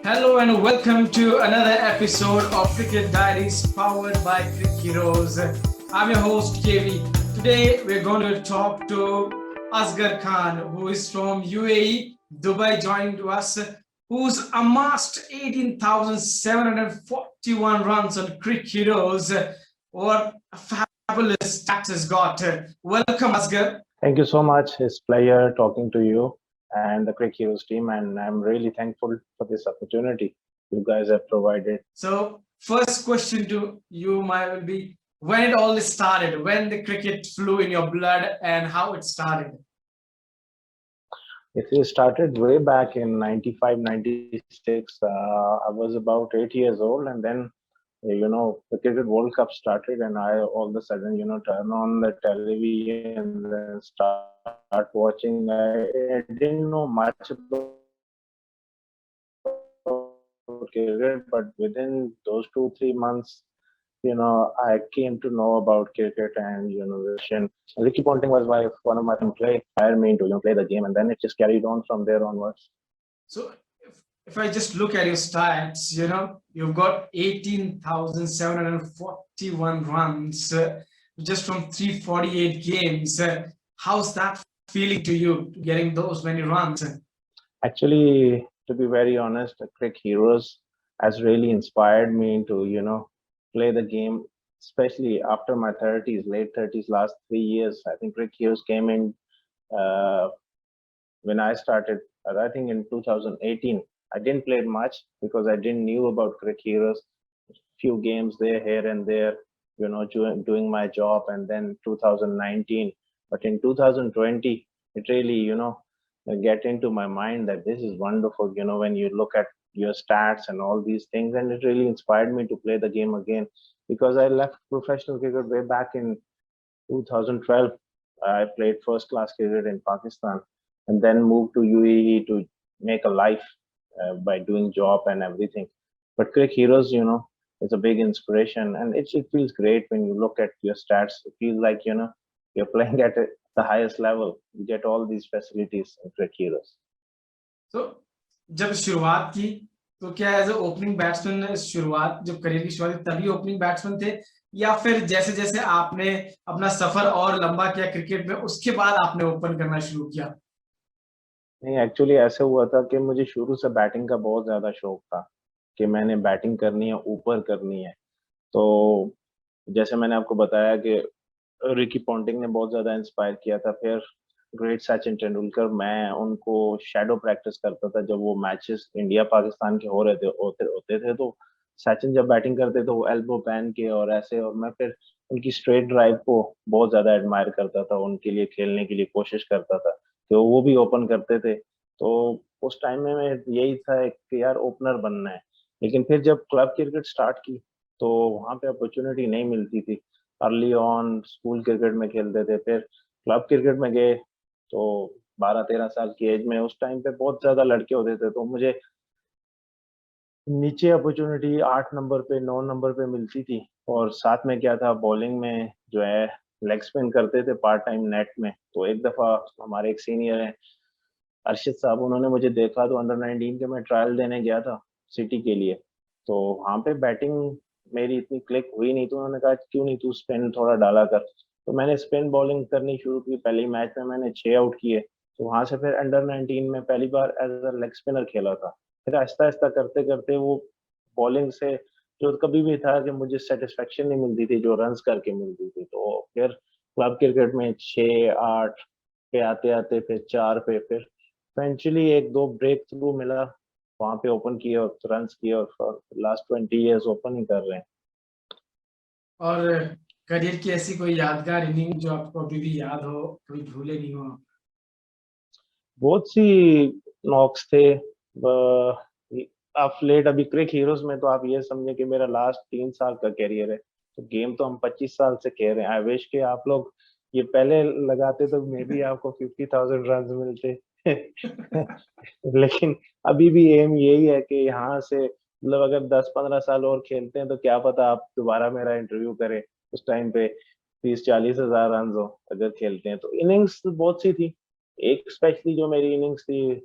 Hello and welcome to another episode of Cricket Diaries powered by Crick Heroes. I'm your host KV. Today we're going to talk to Asghar Khan, who is from UAE, Dubai, joined us, who's amassed 18,741 runs on Crick Heroes. What a fabulous stats has got. Welcome, Asghar. Thank you so much. It's pleasure talking to you and the Crick Heroes team, and I'm really thankful for this opportunity you guys have provided. So, first question to you, Maya, will be when it all started, when the cricket flew in your blood, and how it started. It started way back in 95, 96. I was about 8 years old, and then the Cricket World Cup started, and I all of a sudden, turn on the television and then start watching. I didn't know much about cricket, but within those 2-3 months, I came to know about cricket and Ricky Ponting was one of my play inspired me to play the game, and then it just carried on from there onwards. So, if I just look at your stats, you've got 18,741 runs just from 348 games. How's that feeling to you, getting those many runs? Actually, to be very honest, Crick Heroes has really inspired me to, play the game, especially after my 30s, late 30s, last 3 years. I think Crick Heroes came in uh, when I started, I think in 2018. I didn't play much because I didn't knew about Crick Heroes. Few games there, here and there, doing my job, and then 2019. But in 2020, it really, get into my mind that this is wonderful. When you look at your stats and all these things, and it really inspired me to play the game again because I left professional cricket way back in 2012. I played first class cricket in Pakistan and then moved to UAE to make a life by doing job and everything. But Crick Heroes, is a big inspiration, and it feels great when you look at your stats. It feels like you're playing at the highest level. You get all these facilities in Crick Heroes. तो जब शुरुआत की तो क्या as a opening batsman शुरुआत जब career की शुरुआत तभी ओपनिंग बैट्समैन थे या फिर जैसे जैसे आपने अपना सफर और लंबा किया क्रिकेट में उसके बाद आपने ओपन करना शुरू किया? नहीं, एक्चुअली ऐसे हुआ था कि मुझे शुरू से बैटिंग का बहुत ज़्यादा शौक था कि मैंने बैटिंग करनी है, ऊपर करनी है। तो जैसे मैंने आपको बताया कि रिकी पॉन्टिंग ने बहुत ज़्यादा इंस्पायर किया था। फिर ग्रेट सचिन तेंदुलकर, मैं उनको शैडो प्रैक्टिस करता था जब वो मैचेस इंडिया पाकिस्तान के हो रहे थे होते होते थे। तो सचिन जब बैटिंग करते तो वो एल्बो पहन के और ऐसे, और मैं फिर उनकी स्ट्रेट ड्राइव को बहुत ज़्यादा एडमायर करता था, उनके लिए खेलने के लिए कोशिश करता था। तो वो भी ओपन करते थे, तो उस टाइम में मैं यही था कि यार ओपनर बनना है। लेकिन फिर जब क्लब क्रिकेट स्टार्ट की, तो वहाँ पे अपॉर्चुनिटी नहीं मिलती थी। अर्ली ऑन स्कूल क्रिकेट में खेलते थे, फिर क्लब क्रिकेट में गए, तो 12-13 साल की एज में उस टाइम पे बहुत ज़्यादा लड़के होते थे, तो मुझे नीचे अपॉर्चुनिटी 8 नंबर पे, 9 नंबर पे मिलती थी। और साथ में क्या था, बॉलिंग में जो है लेग स्पिन करते थे पार्ट टाइम नेट में। तो एक दफ़ा हमारे एक सीनियर हैं, अर्शद साहब, उन्होंने मुझे देखा तो अंडर 19 के मैं ट्रायल देने गया था सिटी के लिए। तो वहाँ पे बैटिंग मेरी इतनी क्लिक हुई नहीं, तो उन्होंने कहा क्यों नहीं तू स्पिन थोड़ा डाला कर। तो मैंने स्पिन बॉलिंग करनी शुरू की। पहले ही मैच में मैंने 6 आउट किए। तो वहाँ से फिर अंडर 19 में पहली बार एज अ लेग स्पिनर खेला था। फिर आहिस्ता-आहिस्ता करते-करते वो बॉलिंग से जो कभी भी था कि मुझे सैटिस्फैक्शन नहीं मिलती थी, जो रन्स करके मिलती थी। तो फिर क्लब क्रिकेट में 6, 8 पे आते-आते फिर 4 पे, फिर इवेंचुअली 1-2 ब्रेक थ्रू मिला, वहाँ पे ओपन किए और रन्स किए, और फॉर लास्ट 20 इयर्स ओपन ही कर रहे हैं। और करियर की ऐसी कोई यादगार इनिंग जो आपको अभी भी याद हो, कभी भूले नहीं हो? बहुत सी नॉक्स थे। ऑफ लेट अभी क्रिक हीरोज में तो आप ये समझे कि मेरा लास्ट 3 साल का करियर है। तो गेम तो हम 25 साल से खेल रहे हैं। आई विश कि आप लोग ये पहले लगाते तो मे बी आपको 50,000 रन मिलते। लेकिन अभी भी एम यही है कि यहाँ से मतलब अगर 10-15 साल और खेलते हैं तो क्या पता आप दोबारा मेरा इंटरव्यू करें उस टाइम पे 30-40 हजार रन हो अगर खेलते हैं। तो इनिंग्स बहुत सी थी। एक स्पेशली जो मेरी इनिंग्स थी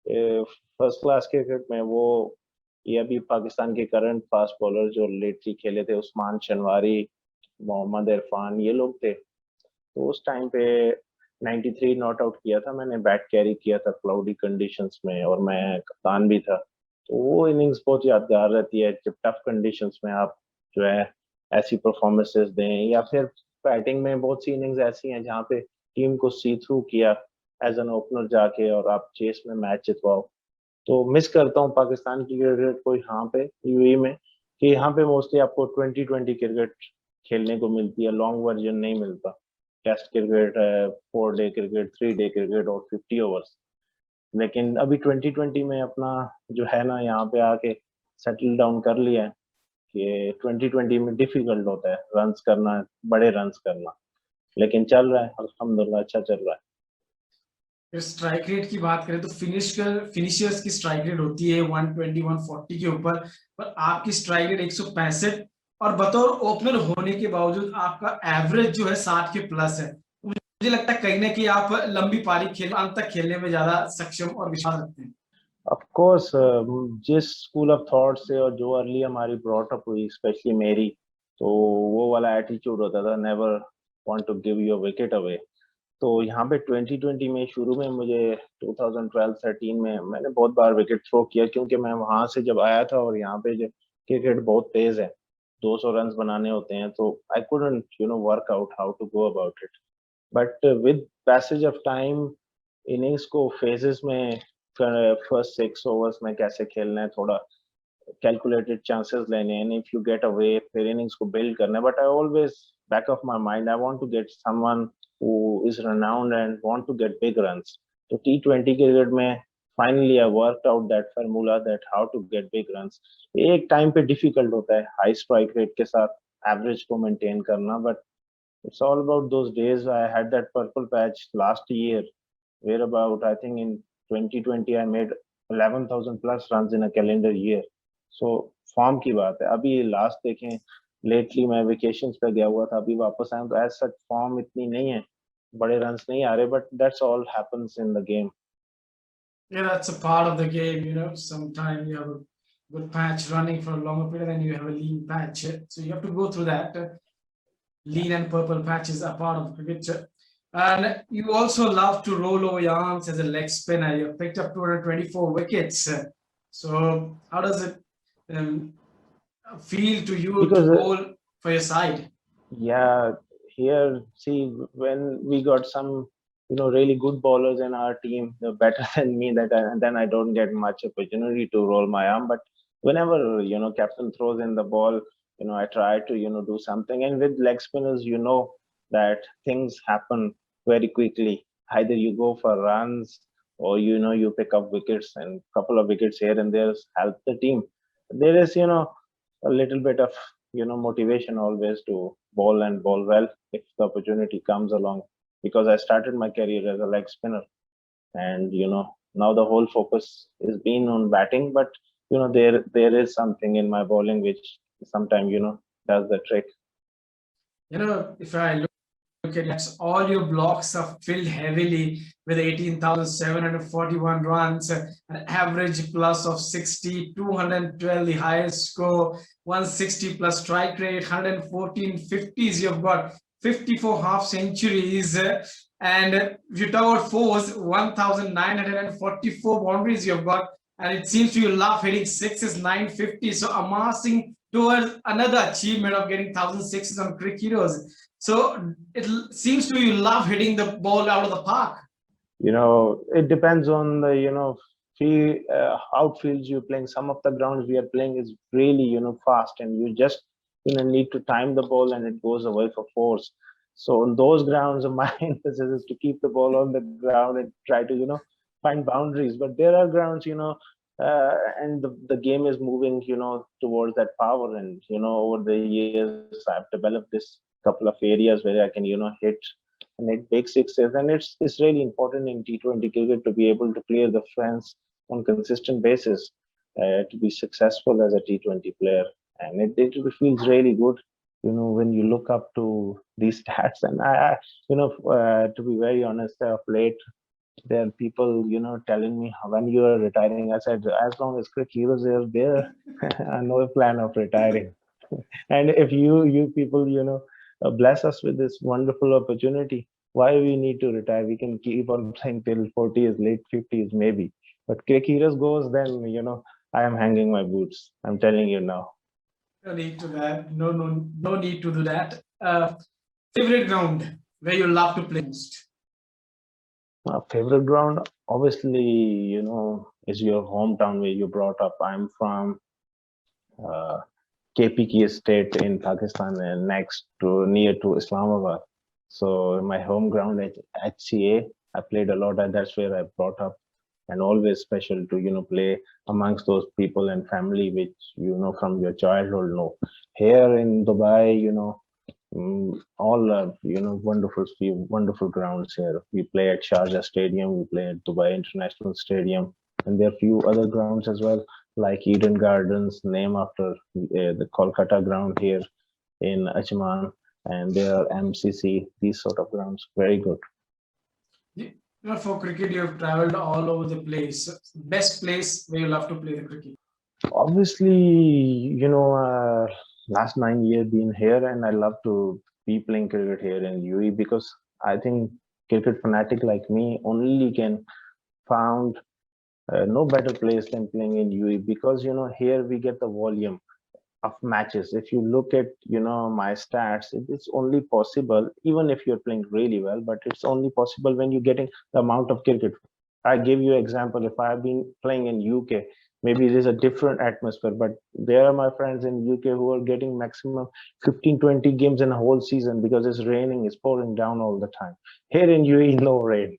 फर्स्ट क्लास क्रिकेट में, वो ये अभी पाकिस्तान के करंट फास्ट बॉलर जो लेटली खेले थे, उस्मान शनवारी, मोहम्मद इरफान, ये लोग थे। तो उस टाइम पे 93 नॉट आउट किया था मैंने, बैट कैरी किया था क्लाउडी कंडीशंस में, और मैं कप्तान भी था। तो वो इनिंग्स बहुत यादगार रहती है, जब टफ कंडीशंस में आप जो है ऐसी परफॉर्मेंसेस दें, या फिर बैटिंग में बहुत सी इनिंग्स ऐसी हैं जहाँ पे टीम को सी थ्रू किया एज एन ओपनर जाके, और आप चेस में मैच जितवाओ। तो मिस करता हूँ पाकिस्तान की क्रिकेट को यहाँ पे यूएई में, कि यहाँ पे मोस्टली आपको 2020 क्रिकेट खेलने को मिलती है, लॉन्ग वर्जन नहीं मिलता। टेस्ट क्रिकेट है, 4 डे क्रिकेट, 3 डे क्रिकेट और 50 ओवर्स। लेकिन अभी 2020 में अपना जो है ना, यहाँ पे आके सेटल डाउन कर लिया है कि 2020 में डिफिकल्ट होता है रन्स करना, बड़े रन्स करना। लेकिन चल रहा है, अल्हम्दुलिल्लाह अच्छा चल रहा है। फिर स्ट्राइक रेट की बात करें तो फिनिशियर्स की स्ट्राइक रेट होती है 120 140 के ऊपर, पर आपकी स्ट्राइक रेट 165, और बतौर ओपनर होने के बावजूद आपका एवरेज जो है 60 के प्लस है। मुझे लगता है कहीं ना कहीं आप लंबी पारी खेल अंत तक खेलने में ज्यादा सक्षम और विश्वास रखते हैं। ऑफ कोर्स, जिस स्कूल ऑफ थॉट से और जो अर्ली हमारी ब्रॉट अप हुई, स्पेशली मेरी, तो वो वाला एटीट्यूड होता था, never want to give your wicket away. तो यहाँ पे 2020 में शुरू में मुझे 2012-13 में मैंने बहुत बार विकेट थ्रो किया, क्योंकि मैं वहां से जब आया था, और यहाँ पे जो क्रिकेट बहुत तेज है, 200 रन बनाने होते हैं, तो I couldn't work out how to go about it. But with passage of time, innings को फेजेस में, फर्स्ट 6 ओवर्स में कैसे खेलना है, थोड़ा कैलकुलेटेड चांसेस लेने हैं, इफ यू गेट अवे फिर इनिंग्स को बिल्ड करना है। But I always back of my mind I want to get someone who is renowned and want to get big runs. तो T20 क्रिकेट में finally I worked out that formula, that how to get big runs. एक time पे difficult होता है high strike rate के साथ average को maintain करना, but it's all about those days. I had that purple patch last year, where about I think in 2020 I made 11,000 plus runs in a calendar year. So form की बात है। अभी last देखें, lately मैं vacations पे गया हुआ था, अभी वापस आया, तो एज सच फॉर्म इतनी नहीं है, बड़े रन्स नहीं आ रहे, but that's all happens in the game. Yeah, that's a part of the game. Sometimes you have a good patch running for a longer period, and you have a lean patch, so you have to go through that. Lean and purple patches are part of cricket. And you also love to roll over your arms as a leg spinner. You picked up 224 wickets. So how does it um, feel to you to Because bowl for your side? yeah, here, see, when we got some, really good bowlers in our team, they're better than me, then I don't get much opportunity to roll my arm. But whenever, captain throws in the ball, I try to, do something. And with leg spinners, that things happen very quickly. Either you go for runs, or, you pick up wickets, and couple of wickets here and there help the team. There is, a little bit of motivation always to bowl and bowl well if the opportunity comes along, because I started my career as a leg spinner, and now the whole focus is been on batting. But there is something in my bowling which sometimes does the trick. If I look at it, all your blocks are filled heavily with 18,741 runs, an average plus of 60, 212 the highest score, 160 plus strike rate, 114 50s. You've got 54 half centuries, and if you talk about fours, 1,944 boundaries you've got, and it seems to you love hitting sixes, 950. So amassing towards another achievement of getting 1,006s on Crick Heroes. So it seems to you love hitting the ball out of the park. It depends on the outfields you're playing. Some of the grounds we are playing is really fast, and you just need to time the ball and it goes away for force. So on those grounds, my emphasis is to keep the ball on the ground and try to find boundaries. But there are grounds, and the game is moving towards that power. And over the years I've developed this couple of areas where I can hit and hit big sixes. And it's really important in T20 cricket to be able to clear the fence on consistent basis, to be successful as a T20 player. And it feels really good, when you look up to these stats. And I to be very honest, of late There are people, telling me when you are retiring. I said, as long as Crick Heroes are there, I no plan of retiring. And if you people, bless us with this wonderful opportunity, why we need to retire? We can keep on playing till 40s, late 50s, maybe. But Crick Heroes goes, then, I am hanging my boots. I'm telling you now. No need to that. No need to do that. Favorite ground where you love to play most. Favorite ground, obviously, is your hometown where you brought up. I'm from uh, KPK state in Pakistan and next to near to Islamabad. So my home ground at HCA, I played a lot and that's where I brought up, and always special to play amongst those people and family which from your childhood know. Here in Dubai, all wonderful wonderful grounds here. We play at Sharjah Stadium, we play at Dubai International Stadium, and there are few other grounds as well, like Eden Gardens, named after the Kolkata ground here in Ajman, and there are MCC. These sort of grounds, very good. For cricket, you have traveled all over the place. Best place where you love to play the cricket. Obviously, last 9 years been here, and I love to be playing cricket here in UAE because I think cricket fanatic like me only can found no better place than playing in UAE because here we get the volume of matches. If you look at my stats, it's only possible even if you're playing really well, but it's only possible when you're getting the amount of cricket. I give you example. If I've been playing in UK, maybe it is a different atmosphere, but there are my friends in UK who are getting maximum 15-20 games in a whole season because it's raining, it's pouring down all the time. Here in UAE, no rain,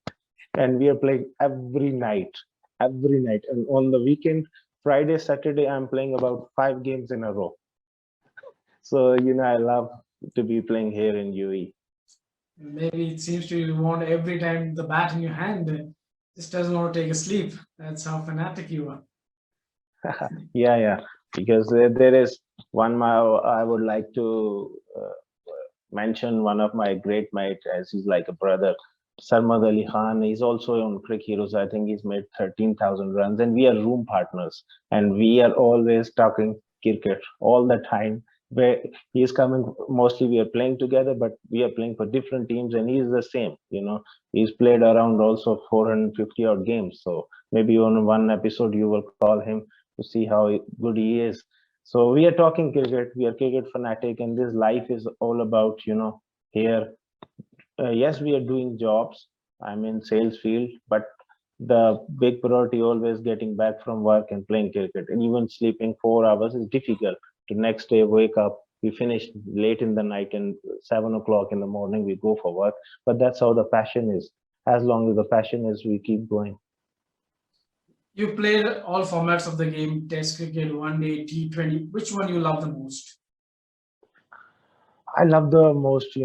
and we are playing every night, and on the weekend, Friday, Saturday, I'm playing about 5 games in a row. So I love to be playing here in UAE. Maybe it seems to you want every time the bat in your hand. Just doesn't want to take a sleep. That's how fanatic you are. Yeah, because there is one I would like to mention one of my great mates, as he's like a brother, Sarmad Ali Khan. He's also on Crick Heroes. I think he's made 13,000 runs, and we are room partners, and we are always talking cricket all the time. Where he's coming, mostly we are playing together, but we are playing for different teams, and he's the same. He's played around also 450 odd games. So maybe on one episode you will call him to see how good he is. So we are talking cricket. We are cricket fanatic, and this life is all about here. Yes, we are doing jobs. I'm in sales field, but the big priority always getting back from work and playing cricket. And even sleeping 4 hours is difficult. The next day, wake up. We finish late in the night, and 7 o'clock in the morning we go for work. But that's how the passion is. As long as the passion is, we keep going. You played all formats of the game: Test cricket, One Day, T20. Which one you love the most? I love the most,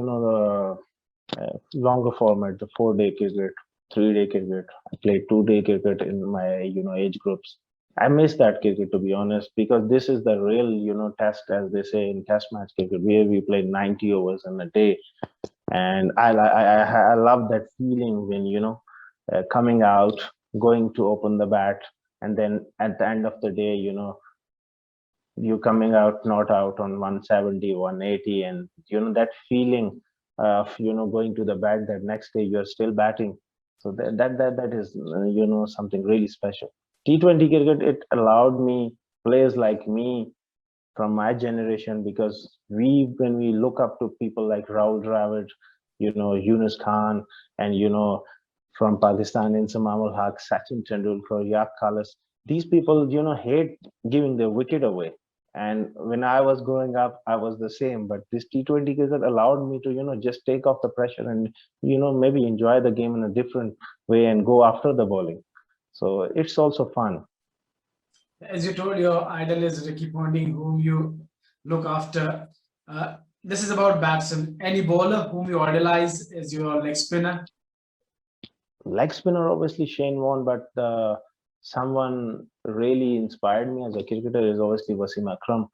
longer format, the 4 day cricket, 3 day cricket. I played 2 day cricket in my, age groups. I miss that cricket to be honest, because this is the real, test, as they say in test match cricket, where we play 90 overs in a day. And I love that feeling when, coming out, going to open the bat, and then at the end of the day, you coming out not out on 170, 180, and that feeling of going to the bat that next day you're still batting. So that is something really special. T20 cricket, it allowed me players like me from my generation, because when we look up to people like Rahul Dravid, Yunus Khan, and from Pakistan, Inzamam ul Haq, Sachin Tendulkar, Yap Khalis, these people hate giving their wicket away. And when I was growing up, I was the same. But this T20 cricket allowed me to just take off the pressure and maybe enjoy the game in a different way and go after the bowling. So it's also fun. As you told, your idol is Ricky Ponting, whom you look after. This is about batsman. Any bowler whom you idolize as your leg spinner? Leg spinner, obviously Shane Warne, but someone really inspired me as a cricketer is obviously Wasim Akram.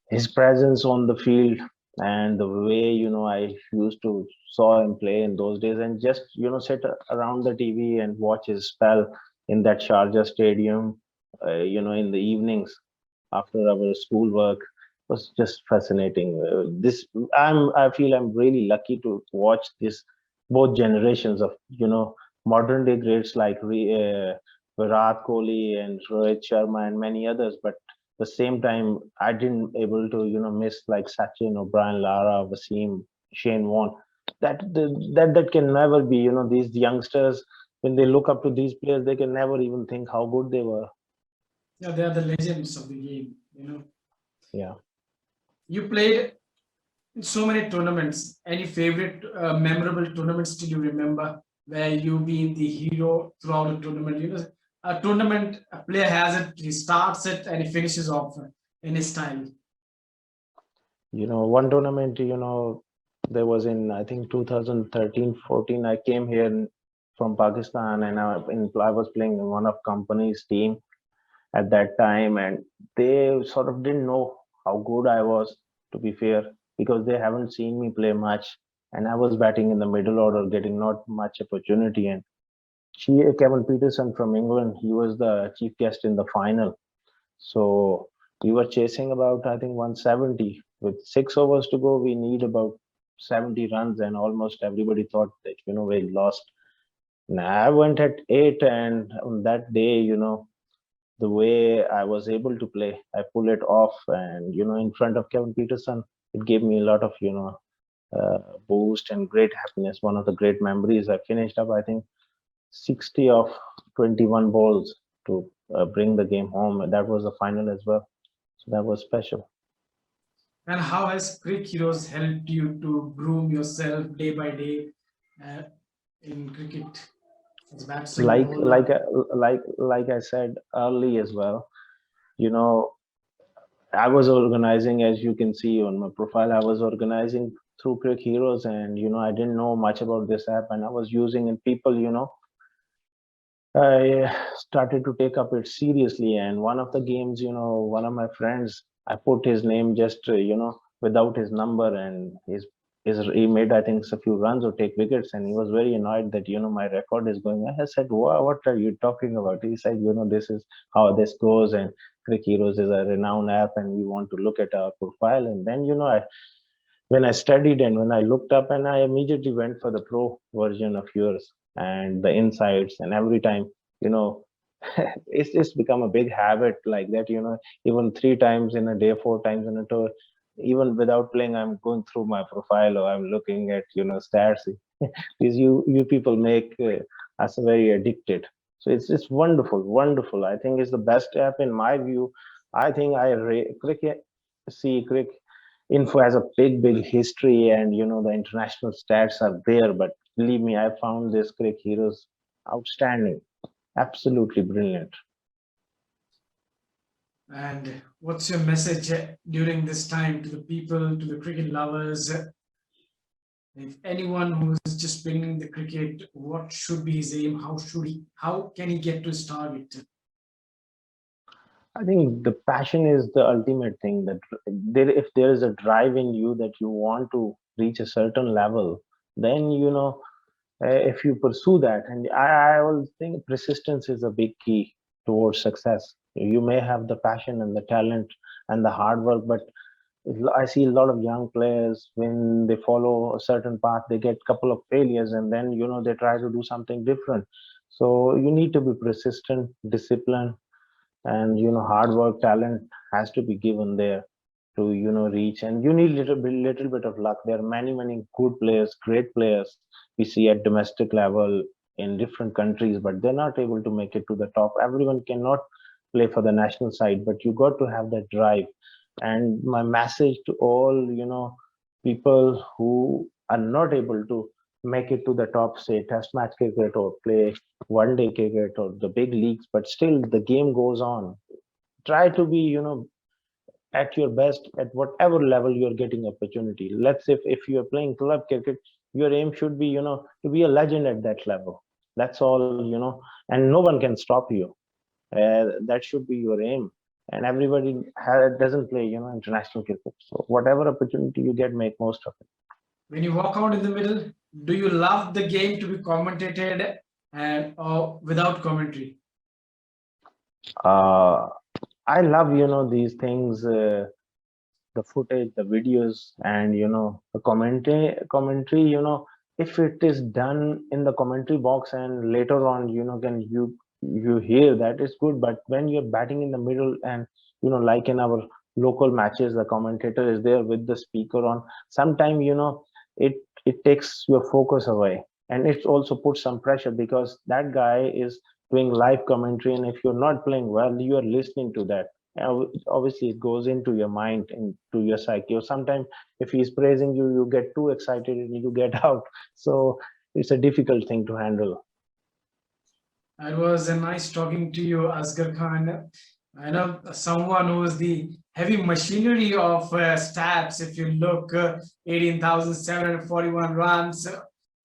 His presence on the field, and the way I used to saw him play in those days, and just sit around the TV and watch his spell in that Sharjah stadium, in the evenings after our schoolwork was just fascinating. I feel I'm really lucky to watch this both generations of modern day greats like Virat Kohli and Rohit Sharma and many others, but the same time I didn't able to miss like Sachin, O'Brien, Lara, Wasim, Shane Warne. That can never be. These youngsters, when they look up to these players, they can never even think how good they were. Yeah, they are the legends of the game. Yeah. You played in so many tournaments. Any favorite memorable tournaments do you remember where you been the hero throughout the tournament? A tournament a player has it, he starts it and he finishes off in his style. One tournament, there was in, I think, 2013-14. I came here from Pakistan, and I was playing in one of company's team at that time, and they sort of didn't know how good I was, to be fair, because they haven't seen me play much, and I was batting in the middle order, getting not much opportunity. And Kevin Peterson from England, he was the chief guest in the final. So we were chasing about, I think, 170. With 6 overs to go, we need about 70 runs, and almost everybody thought that, we lost. And I went at 8, and on that day, the way I was able to play, I pull it off, and, in front of Kevin Peterson, it gave me a lot of, boost and great happiness. One of the great memories. I finished up, I think, 60 of 21 balls to bring the game home. That was the final as well. So that was special. And how has Crick Heroes helped you to groom yourself day by day uh, in cricket as a batsman and Like bowler? like I- like I said early as well. You know, I was organizing, as you can see on my profile. I was organizing through Crick Heroes, and I didn't know much about this app, and I was using it. People, I started to take up it seriously. And one of the games, one of my friends, I put his name just, without his number, and he made, I think, a few runs or take wickets, and he was very annoyed that my record is going. I said, What are you talking about?" He said, "This is how this goes, and Crick Heroes is a renowned app, and we want to look at our profile." And then, when I studied and when I looked up, and I immediately went for the pro version of yours and the insights. And every time, you know, it's become a big habit like that. Even 3 times in a day, 4 times in a tour, even without playing, I'm going through my profile or I'm looking at stats. Because you people make us very addicted. So it's wonderful, wonderful. I think it's the best app in my view. I think cricket see cricket info has a big history, and the international stats are there. But believe me, I found this cricket heroes outstanding, absolutely brilliant. And what's your message during this time to the people, to the cricket lovers? If anyone who's just beginning the cricket, what should be his aim? How can he get to his target? I think the passion is the ultimate thing. That if there is a drive in you that you want to reach a certain level, then if you pursue that. And I always think persistence is a big key towards success. You may have the passion and the talent and the hard work, but I see a lot of young players, when they follow a certain path, they get a couple of failures, and then they try to do something different. So you need to be persistent, disciplined, and hard work, talent has to be given there to reach. And you need little bit of luck. There are many good players, great players we see at domestic level in different countries, but they're not able to make it to the top. Everyone cannot play for the national side, but you got to have that drive. And my message to all people who are not able to make it to the top, say test match cricket or play one day cricket or the big leagues, but still the game goes on. Try to be at your best at whatever level you're getting opportunity. Let's say if you're playing club cricket, your aim should be to be a legend at that level. That's all. And no one can stop you. That should be your aim. and everybody doesn't play, international cricket. So whatever opportunity you get, make most of it. When you walk out in the middle, do you love the game to be commentated and or without commentary? Uh, I love, these things, the footage, the videos, and the commentary. If it is done in the commentary box, and later on, can you hear that, it's good. But when you're batting in the middle, and like in our local matches, the commentator is there with the speaker on. Sometimes it it takes your focus away, and it also puts some pressure because that guy is doing live commentary, and if you're not playing well, you are listening to that. Obviously it goes into your mind, into your psyche, or sometimes if he's praising you, you get too excited and you get out. So it's a difficult thing to handle. It was a nice talking to you, Asghar Khan. I know someone who is the heavy machinery of stats. If you look, 18,741 runs,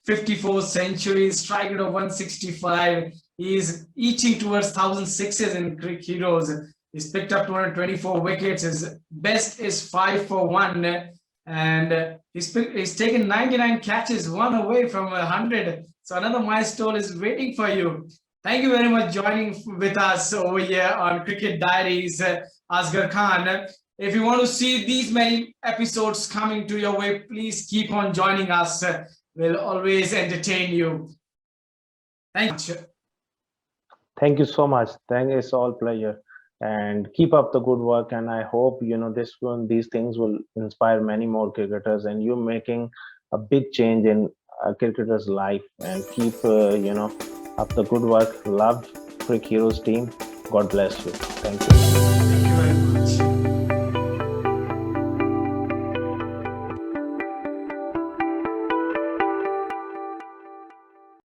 54 centuries, strike rate of 165. He is eaching towards 1,000 sixes in Crick Heroes. He's picked up 224 wickets. His best is 5 for 1. And he's taken 99 catches, one away from 100. So another milestone is waiting for you. Thank you very much joining with us over here on Cricket Diaries, Asghar Khan. If you want to see these many episodes coming to your way, please keep on joining us. We'll always entertain you. Thank you. Thank you so much. It's all pleasure, and keep up the good work. And I hope these things will inspire many more cricketers, and you're making a big change in a cricketer's life. And keep up the good work. Love Crick Heroes team. God bless you. Thank you. Thank you very much.